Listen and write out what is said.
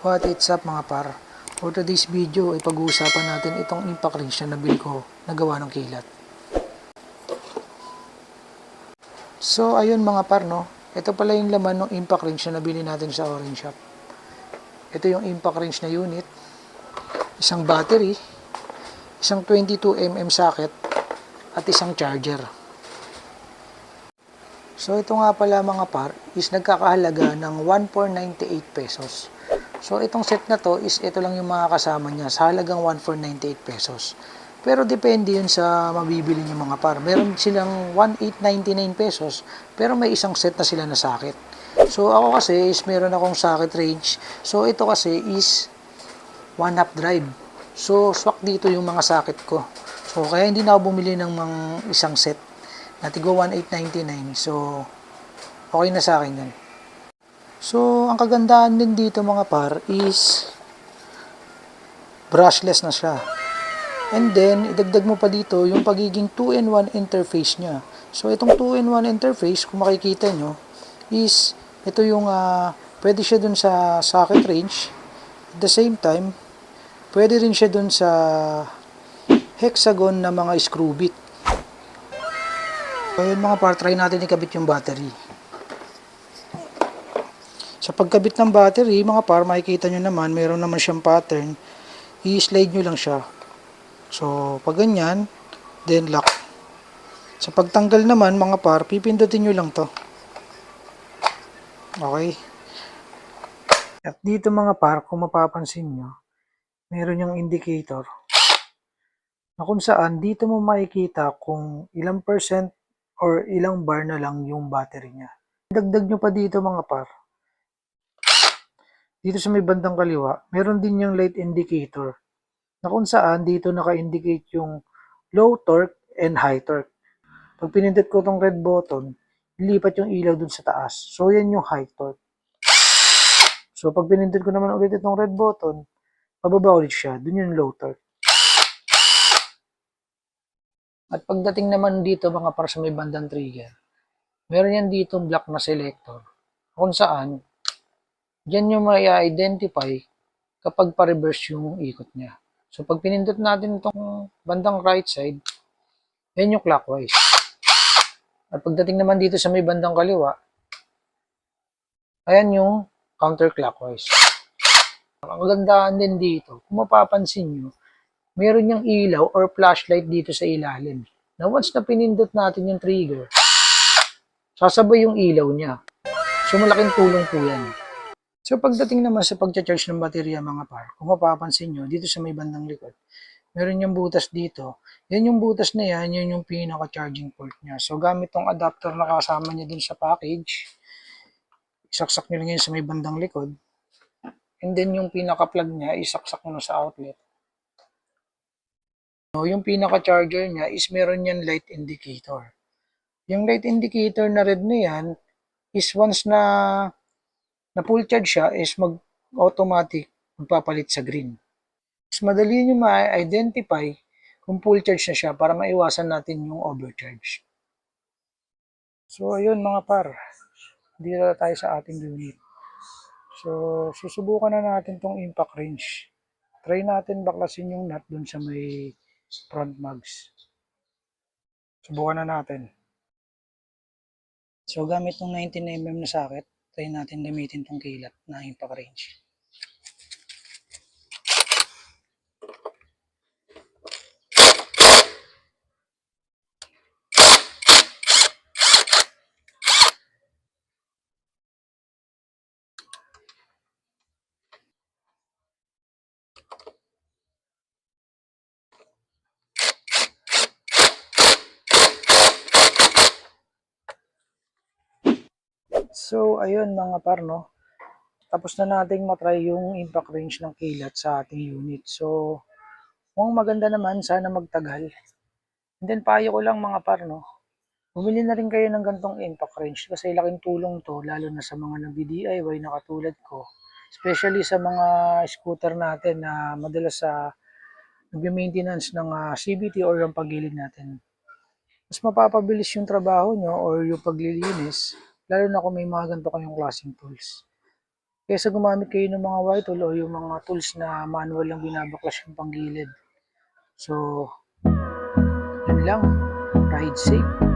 What is up mga par? For today's video ay pag-uusapan natin itong impact wrench na nabili ko na gawa ng kilat. So ayun mga par no, ito pala yung laman ng impact wrench na nabili natin sa Orange Shop. Ito yung impact wrench na unit, isang battery, isang 22mm socket at isang charger. So ito nga pala mga par is nagkakahalaga ng 1,498 pesos. So itong set na to is ito lang yung mga kasama niya sa halagang 1,498 pesos. Pero depende yun sa mabibili niyo mga par. Meron silang 1,899 pesos pero may isang set na sila na socket. So ako kasi is meron akong socket range. So ito kasi is 1/2 drive. So swak dito yung mga socket ko. So kaya hindi na ako bumili ng mga isang set. Natigo 1,899. So okay na sa akin yan. So, ang kagandahan din dito mga par is brushless na siya. And then, idagdag mo pa dito yung pagiging 2-in-1 interface niya. So, itong 2-in-1 interface, kung makikita nyo, is ito yung pwede siya dun sa socket range. At the same time, pwede rin siya dun sa hexagon na mga screw bit. So, yun mga par, try natin ikabit yung battery. Sa pagkabit ng battery, mga par, makikita nyo naman, mayroon naman siyang pattern. I-slide nyo lang siya. So, pag ganyan, then lock. Sa pagtanggal naman, mga par, pipindutin nyo lang to. Okay. At dito mga par, kung mapapansin nyo, mayroon yung indicator. Na kung saan, dito mo makikita kung ilang percent or ilang bar na lang yung battery niya. Dagdag nyo pa dito mga par. Dito sa may bandang kaliwa, meron din yung light indicator na kung saan dito naka-indicate yung low torque and high torque. Pag pinindot ko itong red button, lilipat yung ilaw dun sa taas. So, yan yung high torque. So, pag pinindot ko naman ulit itong red button, pababa ulit siya. Dun yung low torque. At pagdating naman dito mga para sa may bandang trigger, meron yan dito black na selector. Kung saan, diyan yung ma-identify kapag pa-reverse yung ikot niya. So, pag pinindot natin itong bandang right side, yan yung clockwise. At pagdating naman dito sa may bandang kaliwa, ayan yung counterclockwise. Ang kagandahan din dito, kung mapapansin nyo, meron yung ilaw or flashlight dito sa ilalim. Na once na pinindot natin yung trigger, sasabay yung ilaw niya. So, malaking tulong po yan. So, pagdating naman sa pag-charge ng baterya mga par, kung mapapansin nyo, dito sa may bandang likod, meron yung butas dito. Yan yung butas na yan, yun yung pinaka-charging port niya. So, gamit tong adapter na kasama niya dun sa package, isaksak nyo lang yun sa may bandang likod. And then, yung pinaka-plug niya, isaksak nyo sa outlet. So, yung pinaka-charger niya is meron yan light indicator. Yung light indicator na red na yan is once na full charge siya is mag-automatic magpapalit sa green. Mas madali nyo ma-identify kung full charge na siya para maiwasan natin yung overcharge. So, ayun mga par. Dito na tayo sa ating unit. So, susubukan na natin tong impact wrench. Try natin baklasin yung nut dun sa may front mags. Subukan na natin. So, gamit tong 19mm na socket, try natin gamitin tong kilat na impact wrench. So, ayun mga par, no? Tapos na nating matry yung impact wrench ng kilat sa ating unit. So, kung maganda naman, sana magtagal. And then, payo ko lang mga par, no? Bumili na rin kayo ng gantong impact wrench kasi laking tulong to, lalo na sa mga nag-DIY na katulad ko. Especially sa mga scooter natin na madalas sa nag-maintenance ng CVT or yung paggilid natin. Mas mapapabilis yung trabaho nyo or yung paglilinis, lalo na kung may mga ganito kayong klaseng tools. Kaysa gumamit kayo ng mga wire tool o yung mga tools na manual lang binabaklas yung panggilid. So, yun lang. Ride safe.